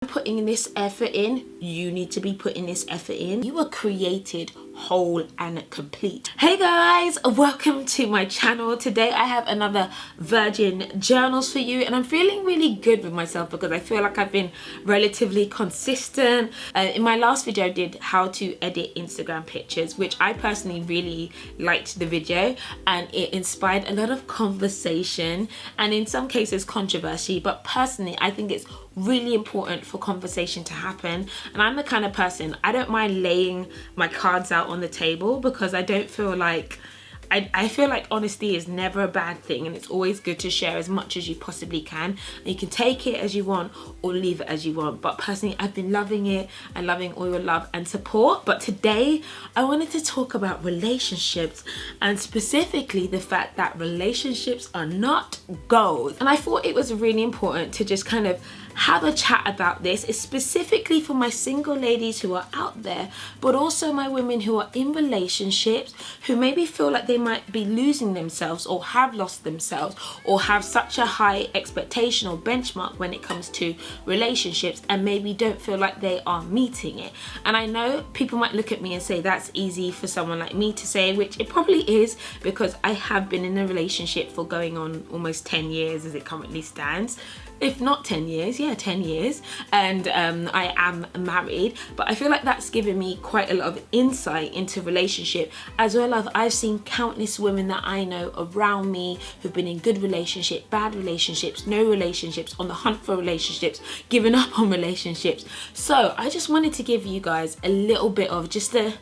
putting this effort in, you need to be putting this effort in. You were created whole and complete. Hey guys, welcome to my channel. Today I have another Virgin Journals for you, and I'm feeling really good with myself because I feel like I've been relatively consistent. In my last video I did how to edit Instagram pictures, which I personally really liked the video, and it inspired a lot of conversation and in some cases controversy, but personally I think it's really important for conversation to happen. And I'm the kind of person, I don't mind laying my cards out on the table because I don't feel like I feel like honesty is never a bad thing, and it's always good to share as much as you possibly can. And you can take it as you want or leave it as you want. But personally, I've been loving it and loving all your love and support. But today, I wanted to talk about relationships, and specifically the fact that relationships are not gold. And I thought it was really important to just kind of have a chat about this. It's specifically for my single ladies who are out there, but also my women who are in relationships who maybe feel like they might be losing themselves or have lost themselves or have such a high expectation or benchmark when it comes to relationships and maybe don't feel like they are meeting it. And I know people might look at me and say that's easy for someone like me to say, which it probably is, because I have been in a relationship for going on almost 10 years as it currently stands. If not 10 years, yeah, 10 years. And I am married, but I feel like that's given me quite a lot of insight into relationship, as well as I've seen countless women that I know around me who've been in good relationships, bad relationships, no relationships, on the hunt for relationships, giving up on relationships. So I just wanted to give you guys a little bit of just a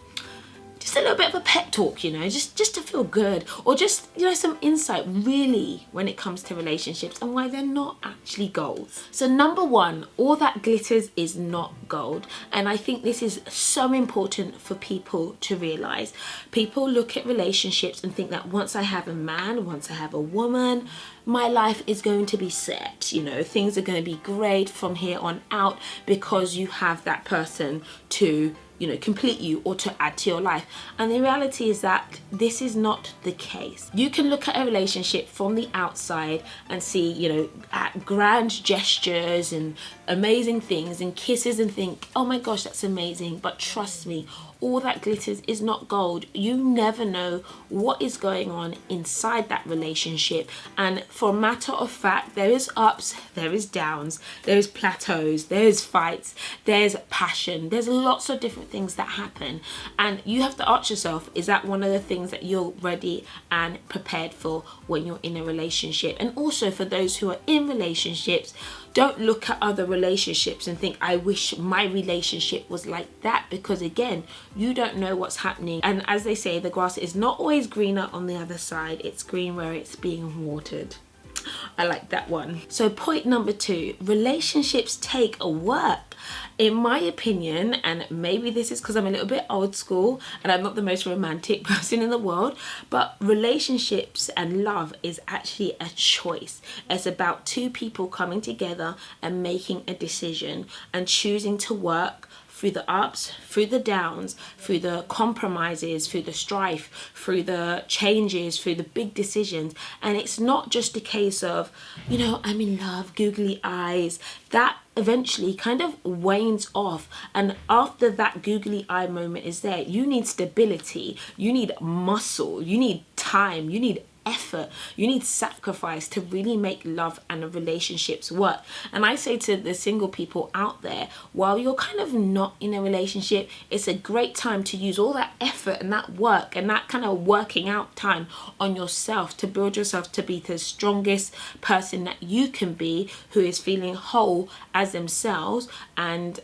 little bit of a pep talk, you know, just to feel good, or just, you know, some insight really when it comes to relationships and why they're not actually gold. So number one, all that glitters is not gold. And I think this is so important for people to realize. People look at relationships and think that once I have a man, once I have a woman, my life is going to be set, you know, things are going to be great from here on out because you have that person to, you know, complete you or to add to your life. And the reality is that this is not the case. You can look at a relationship from the outside and see, you know, at grand gestures and amazing things and kisses and think, oh my gosh, that's amazing. But trust me, all that glitters is not gold. You never know what is going on inside that relationship. And for a matter of fact, there is ups, there is downs, there is plateaus, there is fights, there's passion, there's lots of different things that happen. And you have to ask yourself, is that one of the things that you're ready and prepared for when you're in a relationship? And also for those who are in relationships, don't look at other relationships and think, I wish my relationship was like that, because again, you don't know what's happening. And as they say, the grass is not always greener on the other side. It's green where it's being watered. I like that one. So point number two, relationships take a work. In my opinion, and maybe this is because I'm a little bit old school and I'm not the most romantic person in the world, but relationships and love is actually a choice. It's about two people coming together and making a decision and choosing to work through the ups, through the downs, through the compromises, through the strife, through the changes, through the big decisions. And it's not just a case of, you know, I'm in love, googly eyes. That eventually kind of wanes off, and after that googly eye moment is there, you need stability, you need muscle, you need time, you need effort, you need sacrifice to really make love and relationships work. And I say to the single people out there, while you're kind of not in a relationship, it's a great time to use all that effort and that work and that kind of working out time on yourself to build yourself to be the strongest person that you can be, who is feeling whole as themselves, and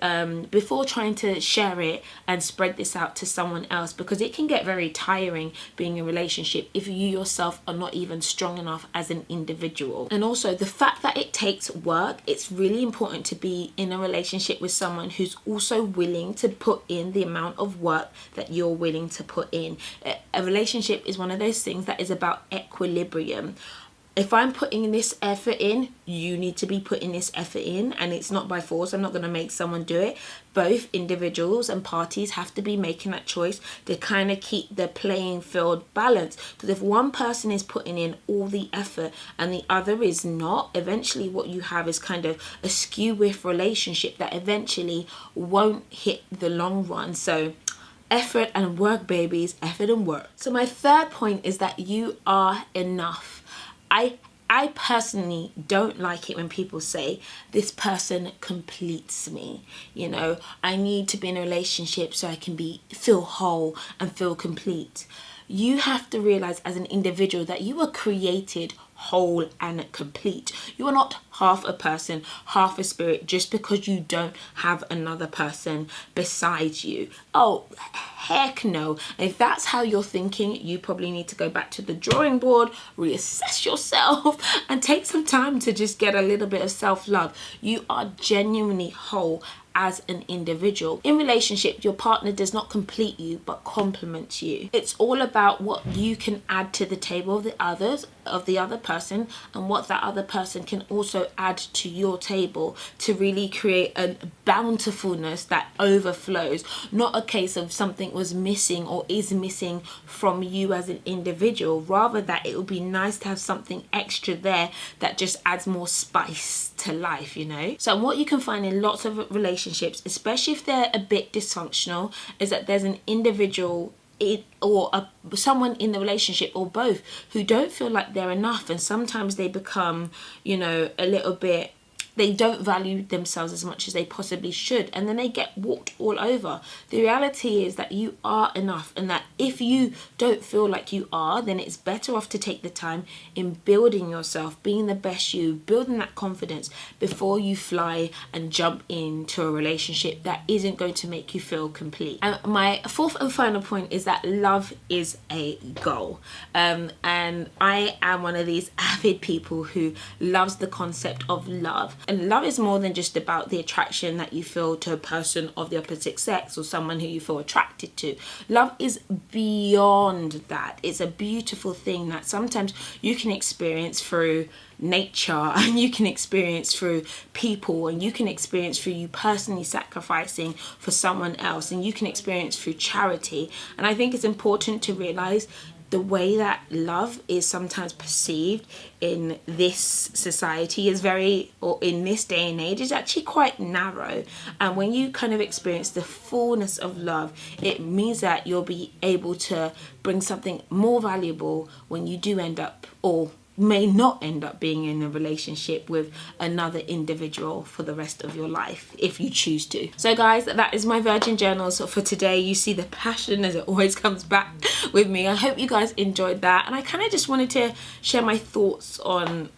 before trying to share it and spread this out to someone else, because it can get very tiring being in a relationship if you yourself are not even strong enough as an individual. And also the fact that it takes work, it's really important to be in a relationship with someone who's also willing to put in the amount of work that you're willing to put in. A relationship is one of those things that is about equilibrium. if I'm putting this effort in, you need to be putting this effort in, and it's not by force. I'm not going to make someone do it. Both individuals and parties have to be making that choice to kind of keep the playing field balanced. Because if one person is putting in all the effort and the other is not, eventually what you have is kind of a skew with relationship that eventually won't hit the long run. So effort and work, babies, effort and work. So my third point is that you are enough. I personally don't like it when people say this person completes me. You know, I need to be in a relationship so I can feel whole and feel complete. You have to realize as an individual that you were created whole and complete. You are not half a person, half a spirit, just because you don't have another person beside you. Oh, heck no. If that's how you're thinking, you probably need to go back to the drawing board, reassess yourself, and take some time to just get a little bit of self-love. You are genuinely whole as an individual. In relationship, your partner does not complete you but complements you. It's all about what you can add to the table of the other person, and what that other person can also add to your table to really create a bountifulness that overflows. Not a case of something was missing or is missing from you as an individual, rather that it would be nice to have something extra there that just adds more spice to life, you know. So what you can find in lots of relationships, especially if they're a bit dysfunctional, is that there's an individual someone in the relationship, or both, who don't feel like they're enough, and sometimes they become, you know, a little bit, they don't value themselves as much as they possibly should, and then they get walked all over. The reality is that you are enough, and that if you don't feel like you are, then it's better off to take the time in building yourself, being the best you, building that confidence before you fly and jump into a relationship that isn't going to make you feel complete. And my fourth and final point is that love is a goal. And I am one of these avid people who loves the concept of love. And love is more than just about the attraction that you feel to a person of the opposite sex or someone who you feel attracted to. Love is beyond that. It's a beautiful thing that sometimes you can experience through nature, and you can experience through people, and you can experience through you personally sacrificing for someone else, and you can experience through charity. And I think it's important to realize the way that love is sometimes perceived in this society is or in this day and age, is actually quite narrow. And when you kind of experience the fullness of love, it means that you'll be able to bring something more valuable when you do end up, or may not end up, being in a relationship with another individual for the rest of your life, if you choose to. So guys, that is my Virgin Journals for today. You see the passion as it always comes back with me. I hope you guys enjoyed that, and I kind of just wanted to share my thoughts on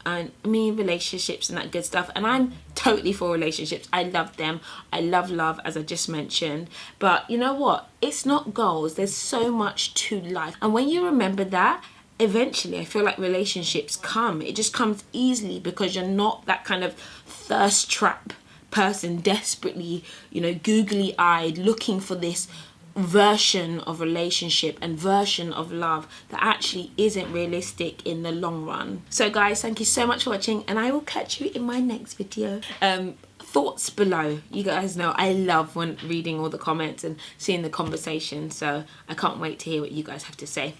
me in relationships and that good stuff. And I'm totally for relationships. I love them. I love love, as I just mentioned. But you know what? It's not goals. There's so much to life, and when you remember that, eventually I feel like relationships come. It just comes easily, because you're not that kind of thirst trap person desperately, you know, googly eyed looking for this version of relationship and version of love that actually isn't realistic in the long run. So guys, thank you so much for watching, and I will catch you in my next video. Thoughts below. You guys know I love when reading all the comments and seeing the conversation, so I can't wait to hear what you guys have to say.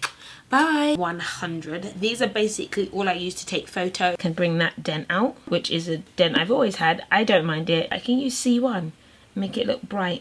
Bye. 100. These are basically all I use to take photos. Can bring that dent out, which is a dent I've always had. I don't mind it. I can use C1, make it look bright.